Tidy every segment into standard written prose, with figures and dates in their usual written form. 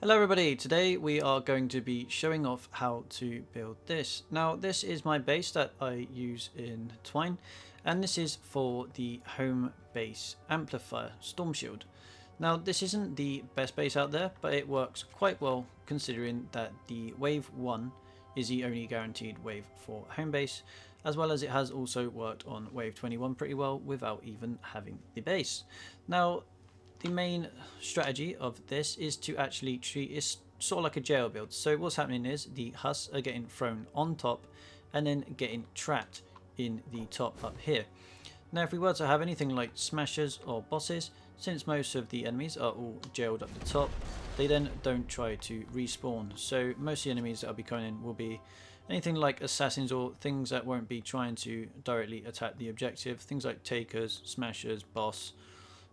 Hello everybody, today we are going to be showing off how to build this. Now this is my base that I use in Twine, and this is for the Homebase Amplifier Storm Shield. Now this isn't the best base out there, but it works quite well considering that the wave 1 is the only guaranteed wave for Homebase, as well as it has also worked on wave 21 pretty well without even having the base. Now the main strategy of this is to actually treat it sort of like a jail build. So what's happening is the husks are getting thrown on top and then getting trapped in the top up here. Now if we were to have anything like smashers or bosses, since most of the enemies are all jailed up the top, they then don't try to respawn. So most of the enemies that will be coming in will be anything like assassins or things that won't be trying to directly attack the objective. Things like takers, smashers, boss,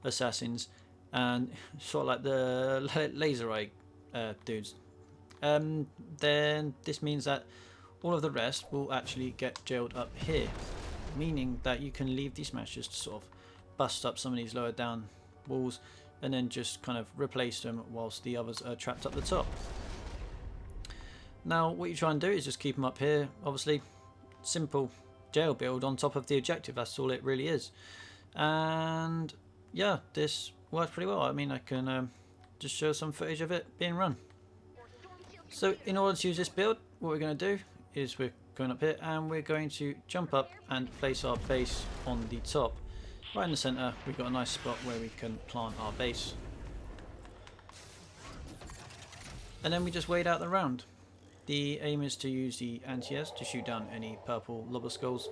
assassins, and sort of like the laser eye dudes. Then this means that all of the rest will actually get jailed up here, meaning that you can leave these smashers to sort of bust up some of these lower down walls and then just kind of replace them whilst the others are trapped up the top. Now what you try and do is just keep them up here. Obviously simple jail build on top of the objective, that's all it really is. And yeah, this works pretty well. I mean, I can just show some footage of it being run. So in order to use this build, what we're going to do is we're going up here and we're going to jump up and place our base on the top. Right in the center, we've got a nice spot where we can plant our base. And then we just wait out the round. The aim is to use the anti-airs to shoot down any purple lobber skulls,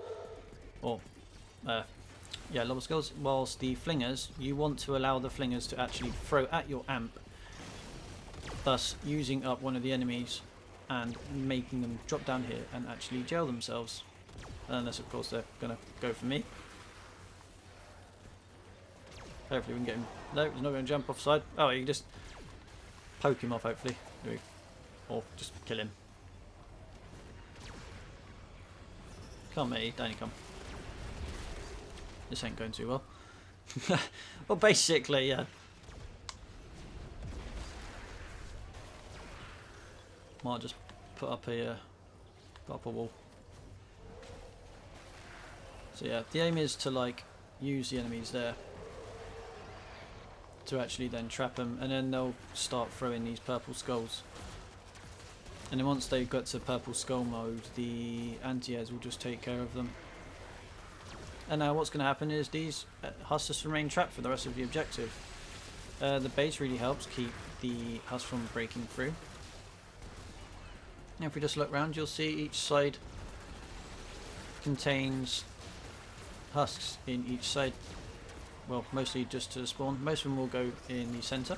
or lobber skulls, whilst the flingers, you want to allow the flingers to actually throw at your amp, thus using up one of the enemies and making them drop down here and actually jail themselves. Unless of course they're going to go for me. Hopefully we can get him. No, he's not going to jump offside. Oh, you can just poke him off hopefully. Or just kill him. Come mate, down you come. This ain't going too well. Well, basically, yeah. Might just put up a wall. So yeah, the aim is to like use the enemies there to actually then trap them, and then they'll start throwing these purple skulls. And then once they've got to purple skull mode, the anti-airs will just take care of them. And now what's going to happen is these husks remain trapped for the rest of the objective. The base really helps keep the husks from breaking through. Now if we just look around, you'll see each side contains husks in each side. Well, mostly just to spawn. Most of them will go in the centre.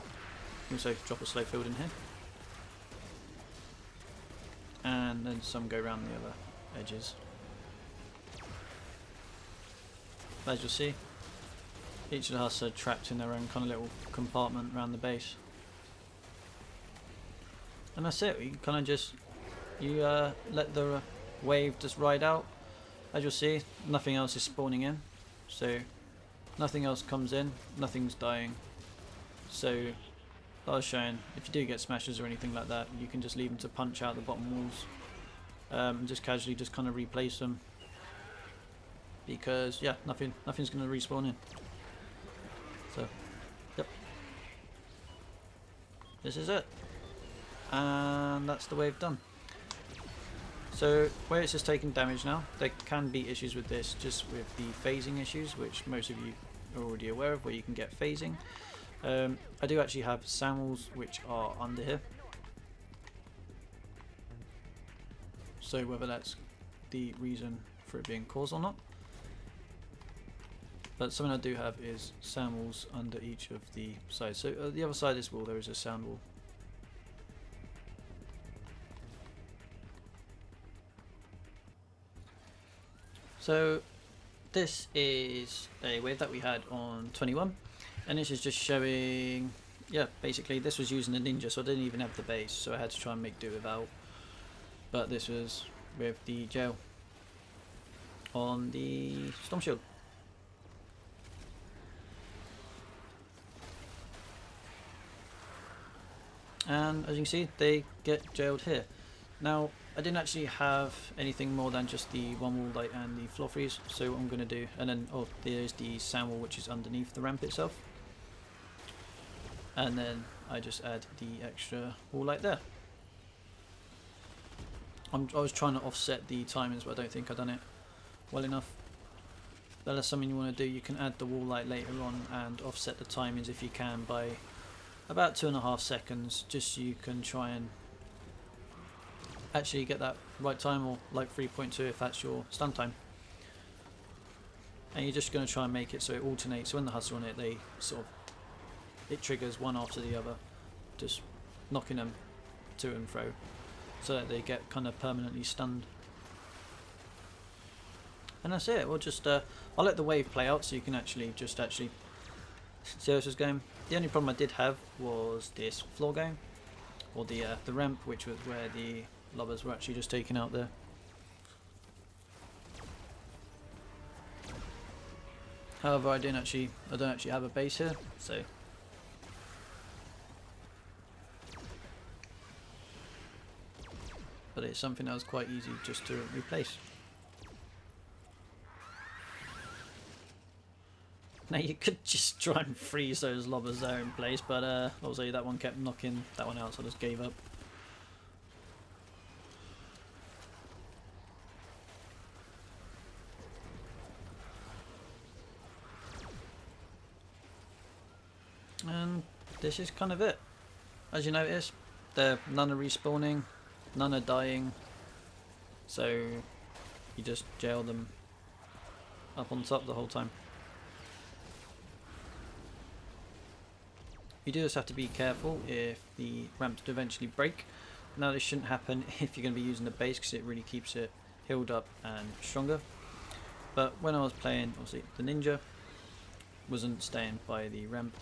Also drop a slow field in here. And then some go around the other edges. As you'll see, each of the husks are trapped in their own kind of little compartment around the base. And that's it, you kind of just, let the wave just ride out. As you'll see, nothing else is spawning in, so nothing else comes in, nothing's dying. So, like I was showing, if you do get smashes or anything like that, you can just leave them to punch out the bottom walls. And just casually just kind of replace them. Because yeah, nothing's going to respawn in. So, yep, this is it, and that's the wave done. So where it's just taking damage now, there can be issues with this, just with the phasing issues, which most of you are already aware of, where you can get phasing. I do actually have sound walls which are under here, so whether that's the reason for it being caused or not. But something I do have is sound walls under each of the sides. So the other side of this wall there is a sound wall. So this is a wave that we had on 21, and this is just showing, yeah, basically this was using a ninja, so I didn't even have the base, so I had to try and make do without. But this was with the jail on the storm shield. and as you can see, they get jailed here. Now, I didn't actually have anything more than just the one wall light and the floor freeze, so what I'm going to do, and then there's the sound wall which is underneath the ramp itself, and then I just add the extra wall light there. I was trying to offset the timings, but I don't think I've done it well enough. But that's something you want to do. You can add the wall light later on and offset the timings if you can by about 2.5 seconds, just so you can try and actually get that right time, or like 3.2 if that's your stun time. And you're just going to try and make it so it alternates. So when the husks are on it, they it triggers one after the other, just knocking them to and fro so that they get kind of permanently stunned. And that's it. We'll just I'll let the wave play out so you can actually see how this is going. The only problem I did have was this floor game, or the ramp, which was where the lobbers were actually just taken out there. However, I don't actually have a base here, so but it's something that was quite easy just to replace. Now you could just try and freeze those lobbers there in place, but obviously that one kept knocking that one out, so I just gave up. And this is kind of it. As you notice, none are respawning, none are dying, so you just jail them up on top the whole time. You do just have to be careful if the ramps do eventually break. Now this shouldn't happen if you're going to be using the base, because it really keeps it healed up and stronger. But when I was playing, obviously the ninja wasn't staying by the ramp,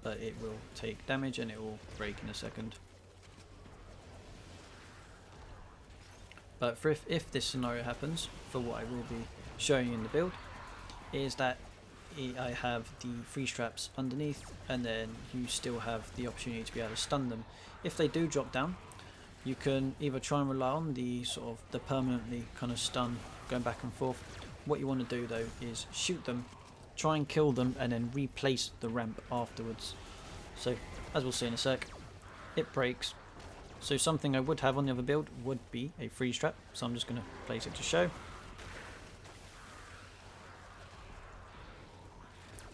but it will take damage and it will break in a second. But for if this scenario happens, for what I will be showing you in the build, is that I have the freeze traps underneath, and then you still have the opportunity to be able to stun them. If they do drop down, you can either try and rely on the the permanently kind of stun going back and forth. What you want to do though is shoot them, try and kill them, and then replace the ramp afterwards. So as we'll see in a sec, it breaks. So something I would have on the other build would be a freeze trap, so I'm just going to place it to show.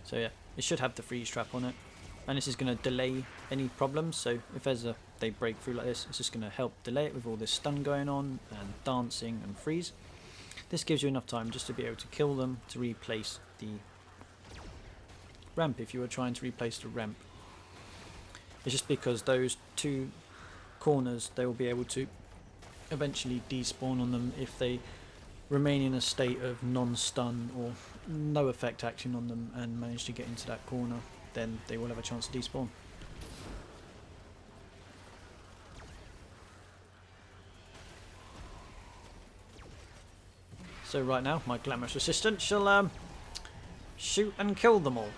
So yeah, it should have the freeze trap on it, and this is going to delay any problems. So if they break through like this, it's just going to help delay it with all this stun going on and dancing and freeze. This gives you enough time just to be able to kill them to replace the ramp if you were trying to replace the ramp. It's just because those two corners, they will be able to eventually despawn on them if they remain in a state of non-stun or no effect action on them and manage to get into that corner, then they will have a chance to despawn. So right now, my glamorous assistant shall shoot and kill them all.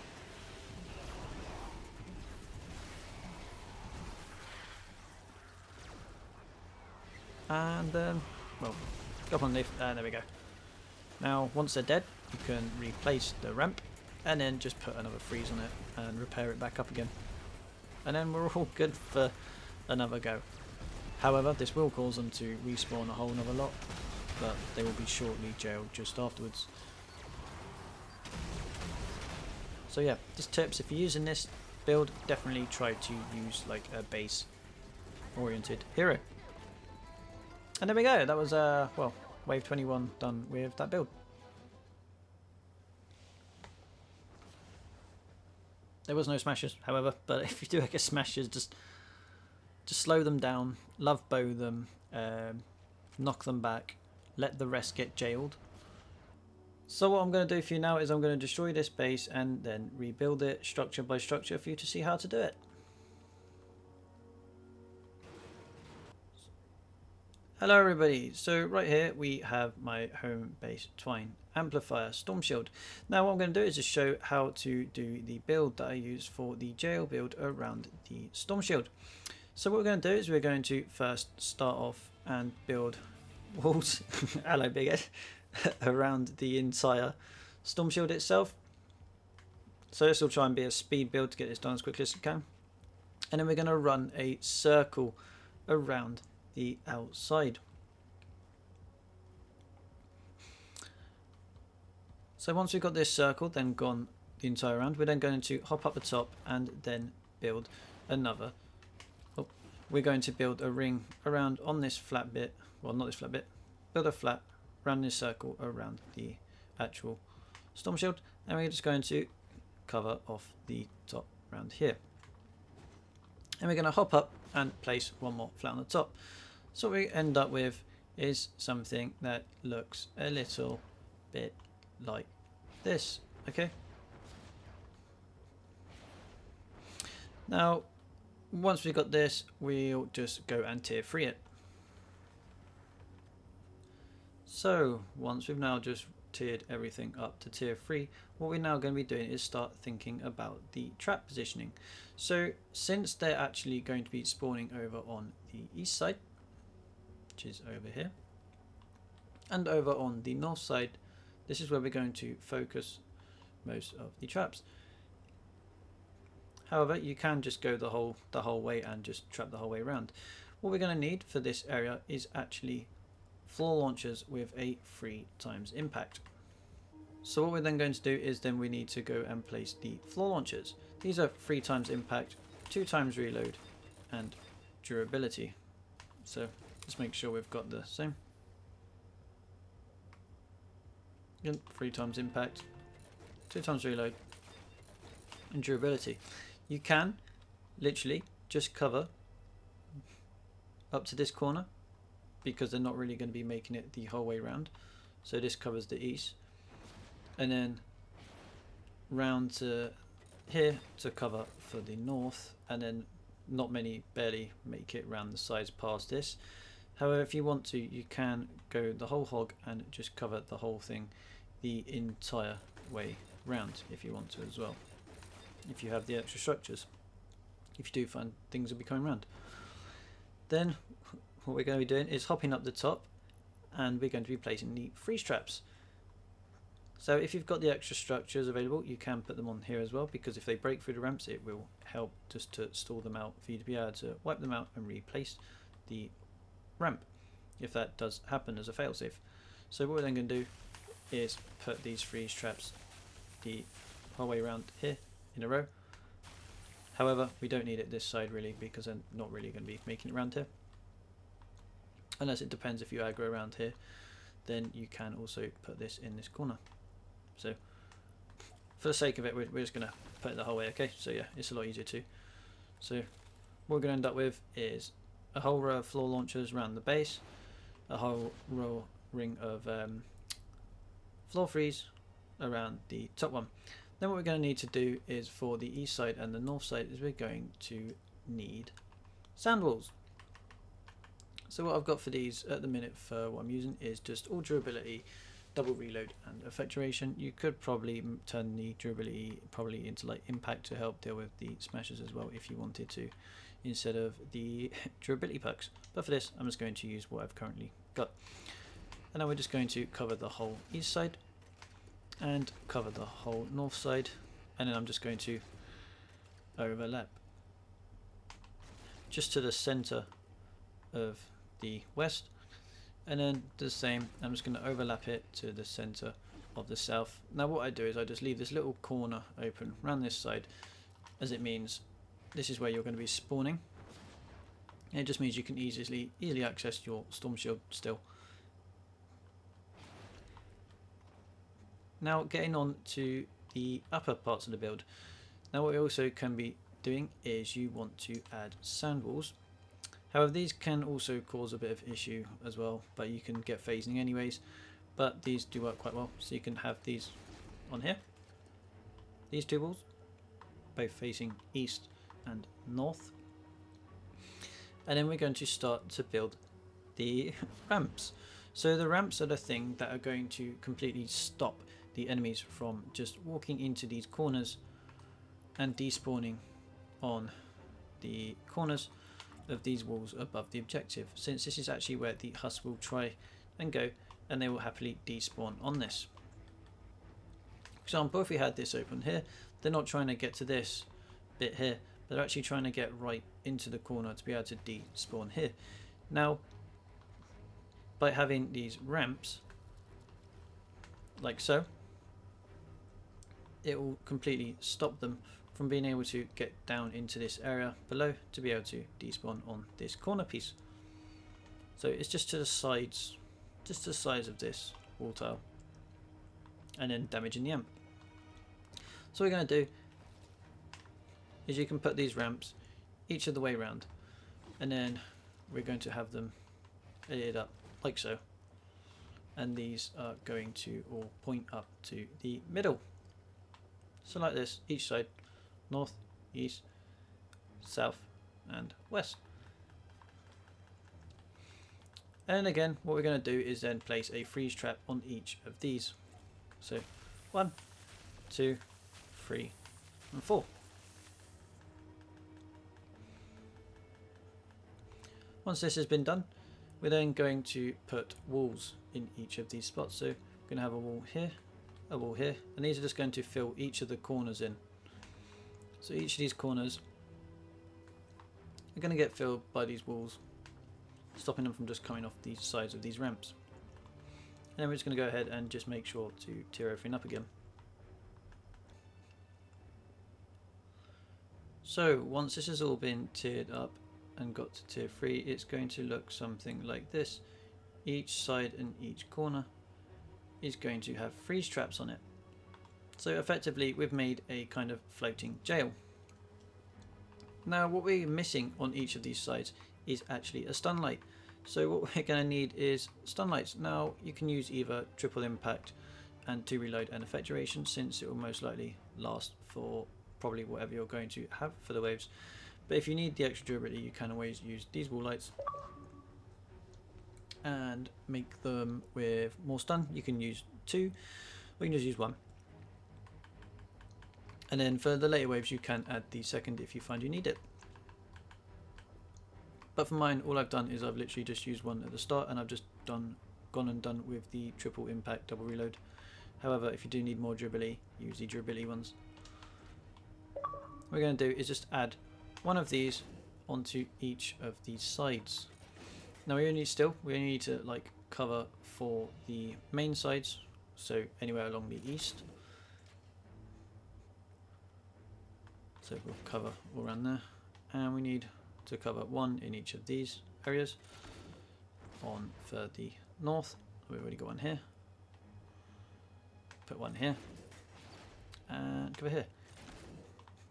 And well, go up underneath, there we go. Now once they're dead, you can replace the ramp and then just put another freeze on it and repair it back up again, and then we're all good for another go. However, this will cause them to respawn a whole nother lot, but they will be shortly jailed just afterwards. So yeah, just tips: if you're using this build, definitely try to use like a base oriented hero. And there we go, that was well, wave 21 done with that build. There was no smashes, however, but if you do get smashes, just slow them down, love bow them, knock them back, let the rest get jailed. So what I'm going to do for you now is I'm going to destroy this base and then rebuild it structure by structure for you to see how to do it. Hello everybody, so right here we have my home base Twine, Amplifier Storm Shield. Now what I'm going to do is just show how to do the build that I use for the jail build around the Storm Shield. So what we're going to do is we're going to first start off and build walls, hello big head, around the entire Storm Shield itself. So this will try and be a speed build to get this done as quickly as we can. And then we're going to run a circle around the outside. So once we've got this circle then gone the entire round, we're then going to hop up the top and then build another. Oh, we're going to build a ring around on this flat bit, well not this flat bit, build a flat around this circle around the actual Storm Shield, and we're just going to cover off the top around here. And we're going to hop up and place one more flat on the top. So what we end up with is something that looks a little bit like this. Okay, now once we've got this, we'll just go and tier 3 it. So once we've now just tiered everything up to tier 3, what we're now going to be doing is start thinking about the trap positioning. So since they're actually going to be spawning over on the east side, which is over here, and over on the north side, this is where we're going to focus most of the traps. However, you can just go the whole way and just trap the whole way around. What we're going to need for this area is actually floor launchers with a 3x impact. So what we're then going to do is then we need to go and place the floor launchers. These are 3x impact, 2x reload, and durability. So let's make sure we've got the same. 3x impact, 2x reload, and durability. You can literally just cover up to this corner because they're not really going to be making it the whole way around. So this covers the east, and then round to here to cover for the north, and then not many barely make it round the sides past this. However, if you want to, you can go the whole hog and just cover the whole thing the entire way round if you want to as well, if you have the extra structures, if you do find things will be coming around. Then what we're going to be doing is hopping up the top, and we're going to be placing the freeze traps. So if you've got the extra structures available, you can put them on here as well, because if they break through the ramps, it will help just to stall them out for you to be able to wipe them out and replace the ramp if that does happen as a failsafe. So what we're then going to do is put these freeze traps the whole way around here in a row. However, we don't need it this side really, because they're not really going to be making it around here, unless it depends. If you aggro around here, then you can also put this in this corner. So for the sake of it, we're just going to put it the whole way. Okay, so yeah, it's a lot easier too. So what we're going to end up with is a whole row of floor launchers around the base, a whole row ring of floor freeze around the top one. Then what we're going to need to do is, for the east side and the north side, is we're going to need sand walls. So what I've got for these at the minute for what I'm using is just all durability, double reload, and effect duration. You could probably turn the durability probably into like impact to help deal with the smashes as well if you wanted to, instead of the durability perks. But for this, I'm just going to use what I've currently got. And now we're just going to cover the whole east side and cover the whole north side, and then I'm just going to overlap just to the center of the west, and then the same, I'm just going to overlap it to the center of the south. Now what I do is I just leave this little corner open around this side, as it means this is where you're going to be spawning. It just means you can easily access your storm shield still. Now getting on to the upper parts of the build. Now what we also can be doing is you want to add sand walls. However, these can also cause a bit of issue as well, but you can get phasing anyways. But these do work quite well, so you can have these on here. These two walls, both facing east and north. And then we're going to start to build the ramps. So the ramps are the thing that are going to completely stop the enemies from just walking into these corners and despawning on the corners of these walls above the objective, since this is actually where the husks will try and go, and they will happily despawn on this. For example, if we had this open here, they're not trying to get to this bit here, but they're actually trying to get right into the corner to be able to despawn here. Now, by having these ramps like so, it will completely stop them from being able to get down into this area below to be able to despawn on this corner piece. So it's just to the sides, just to the sides of this wall tile, and then damaging the amp. So what we're going to do is you can put these ramps each of the way around, and then we're going to have them edited up like so, and these are going to all point up to the middle. So like this, each side, north, east, south and west. And again, what we're going to do is then place a freeze trap on each of these. So 1, 2, 3 and 4. Once this has been done, we're then going to put walls in each of these spots. So we're going to have a wall here, a wall here, and these are just going to fill each of the corners in. So each of these corners are going to get filled by these walls, stopping them from just coming off these sides of these ramps. And then we're just going to go ahead and just make sure to tier everything up again. So once this has all been tiered up and got to tier 3, it's going to look something like this. Each side and each corner is going to have freeze traps on it. So effectively we've made a kind of floating jail. Now what we're missing on each of these sides is actually a stun light. So what we're going to need is stun lights. Now you can use either triple impact and 2 reload and effect duration, since it will most likely last for probably whatever you're going to have for the waves. But if you need the extra durability, you can always use these wall lights and make them with more stun. You can use 2, or you can just use 1. And then for the later waves, you can add the second if you find you need it. But for mine, all I've done is I've literally just used 1 at the start, and I've just gone and done with the triple impact double reload. However, if you do need more durability, use the durability ones. What we're going to do is just add 1 of these onto each of these sides. Now we only need to like cover for the main sides, so anywhere along the east. So we'll cover all around there, and we need to cover 1 in each of these areas. On for the north, we've already got 1 here. Put 1 here, and cover here.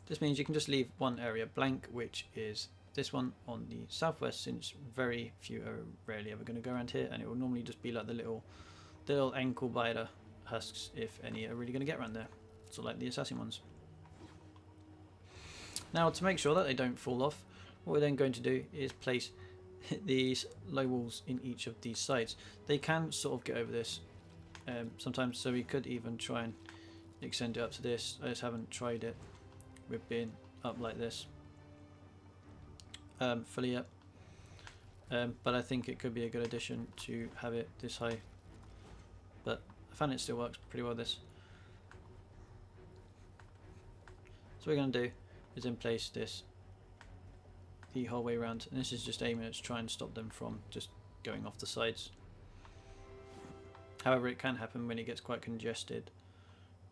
This means you can just leave 1 area blank, which is this one on the southwest, since very few are rarely ever going to go around here, and it will normally just be like the little ankle biter husks, if any are really going to get around there, so like the assassin ones. Now to make sure that they don't fall off, what we're then going to do is place these low walls in each of these sides. They can sort of get over this sometimes, so we could even try and extend it up to this. I just haven't tried it with being up like this fully up, but I think it could be a good addition to have it this high, but I found it still works pretty well this. So what we're going to do is then place this the whole way around, and this is just aiming at to try and stop them from just going off the sides. However, it can happen when it gets quite congested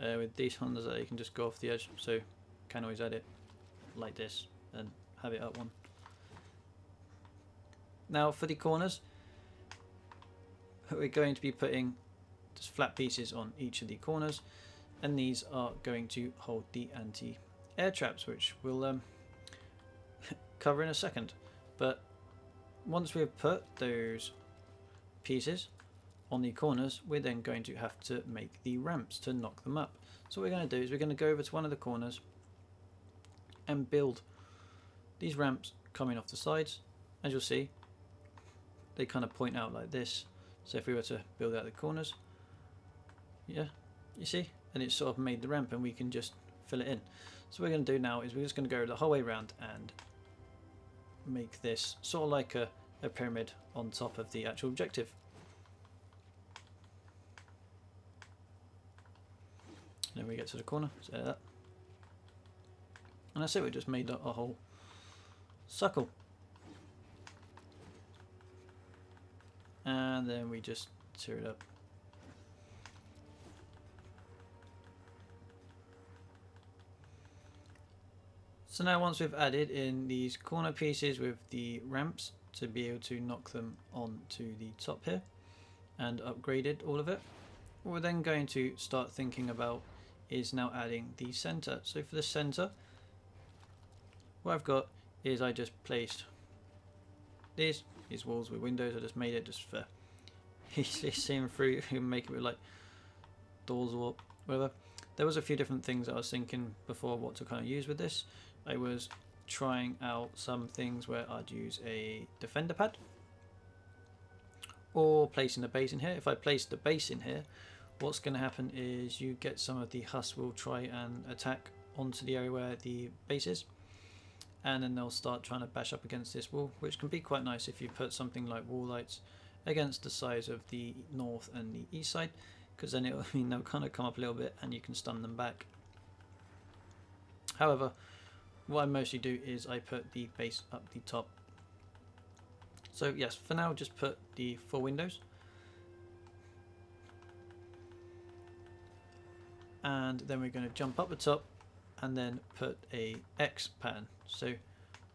with these ones, that you can just go off the edge, so can always add it like this and have it up 1. Now for the corners, we're going to be putting just flat pieces on each of the corners, and these are going to hold the anti-air traps, which we'll cover in a second. But once we've put those pieces on the corners, we're then going to have to make the ramps to knock them up. So what we're going to do is we're going to go over to one of the corners and build these ramps coming off the sides. As you'll see, they kind of point out like this So if we were to build out the corners, yeah, you see, and it's sort of made the ramp, and we can just fill it in. So what we're going to do now is we're just going to go the whole way around and make this sort of like a pyramid on top of the actual objective. And then we get to the corner, so that. And that's it, we just made a whole circle. And then we just tear it up. So now once we've added in these corner pieces with the ramps to be able to knock them onto the top here and upgraded all of it, what we're then going to start thinking about is now adding the center. So for the center, what I've got is I just placed these walls with windows. I just made it just for easily seeing through and make it with like doors or whatever. There was a few different things I was thinking before what to kind of use with this. I was trying out some things where I'd use a defender pad or placing the base in here. If I place the base in here, what's going to happen is you get some of the husks will try and attack onto the area where the base is, and then they'll start trying to bash up against this wall, which can be quite nice if you put something like wall lights against the sides of the north and the east side, because then it'll mean they'll kind of come up a little bit and you can stun them back. However, what I mostly do is I put the base up the top. So yes, for now just put the 4 windows. And then we're going to jump up the top and then put a X pattern. So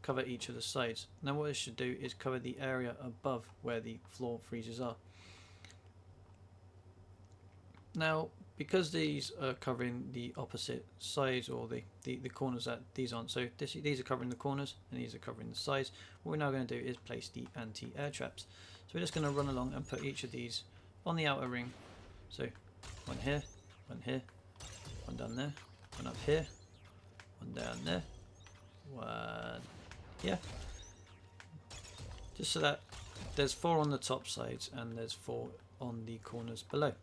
cover each of the sides. Now what this should do is cover the area above where the floor freezes are. Now because these are covering the opposite sides, or the corners that these aren't, so these are covering the corners and these are covering the sides, what we're now going to do is place the anti-air traps. So we're just going to run along and put each of these on the outer ring. So one here, one down there, one up here, one down there, one here, just so that there's 4 on the top sides and there's 4 on the corners below.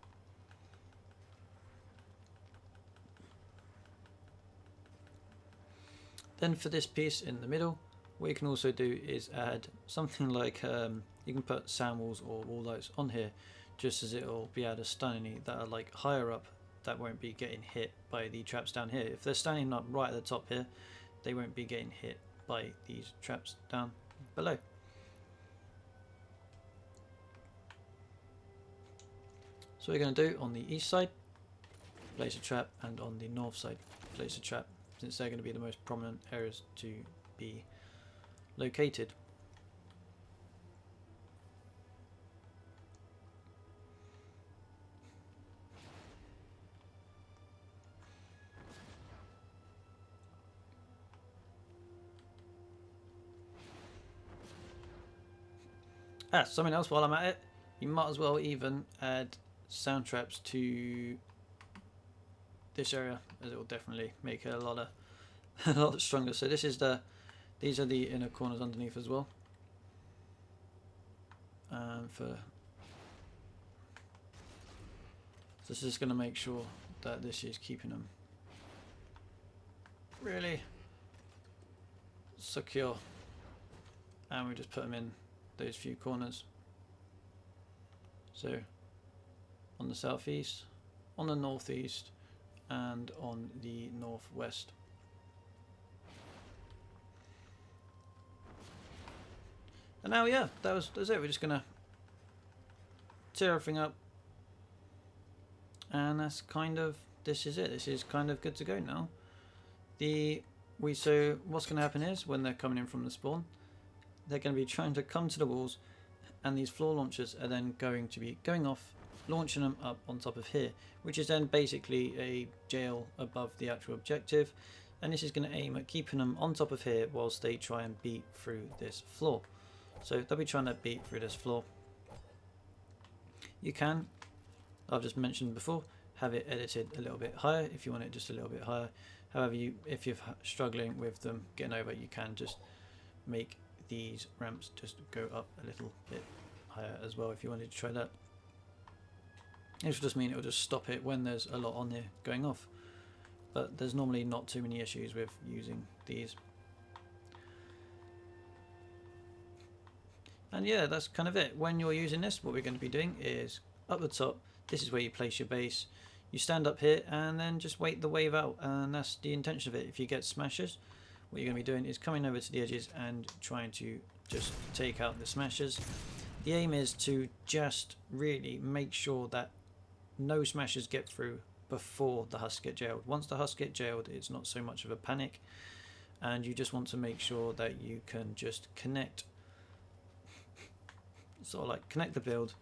Then for this piece in the middle, what you can also do is add something like you can put sound walls or wall lights on here, just as it'll be able to stun any that are like higher up that won't be getting hit by the traps down here. If they're standing up right at the top here, they won't be getting hit by these traps down below. So we're going to do on the east side, place a trap, and on the north side, place a trap, since they're going to be the most prominent areas to be located. Something else while I'm at it, you might as well even add sound traps to this area, as it will definitely make it a lot stronger. So this is these are the inner corners underneath as well. So this is going to make sure that this is keeping them really secure, and we just put them in those few corners. So on the southeast, on the northeast, and on the northwest. And now, yeah, that's it. We're just gonna tear everything up, and that's kind of, this is it. This is kind of good to go now. So what's gonna happen is when they're coming in from the spawn, they're going to be trying to come to the walls, and these floor launchers are then going to be going off, launching them up on top of here, which is then basically a jail above the actual objective, and this is going to aim at keeping them on top of here whilst they try and beat through this floor. So they'll be trying to beat through this floor. You can, I've just mentioned before, have it edited a little bit higher if you want it just a little bit higher. However, if you're struggling with them getting over, you can just make these ramps just go up a little bit higher as well if you wanted to try that. This will just mean it will just stop it when there's a lot on there going off. But there's normally not too many issues with using these. And yeah, that's kind of it. When you're using this, what we're going to be doing is up the top, this is where you place your base. You stand up here and then just wait the wave out, and that's the intention of it. If you get smashes, what you're going to be doing is coming over to the edges and trying to just take out the smashes. The aim is to just really make sure that no smashes get through before the husks get jailed. Once the husks get jailed, it's not so much of a panic, and you just want to make sure that you can just connect, sort of like connect the build,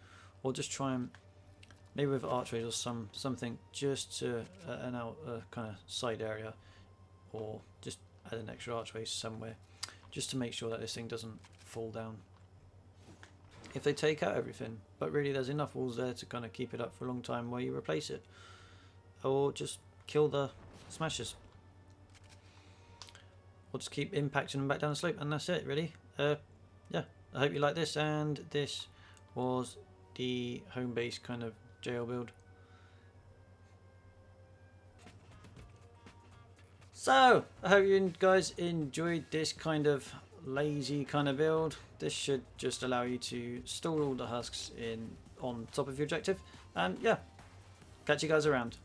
or just try and maybe with archways or something just to an out kind of side area, or just add an extra archway somewhere just to make sure that this thing doesn't fall down if they take out everything. But really there's enough walls there to kind of keep it up for a long time while you replace it, or just kill the smashes, or just keep impacting them back down the slope, and that's it really. Yeah, I hope you like this, and this was the Homebase kind of jail build. So I hope you guys enjoyed this kind of lazy kind of build. This should just allow you to store all the husks in on top of your objective, and yeah, catch you guys around.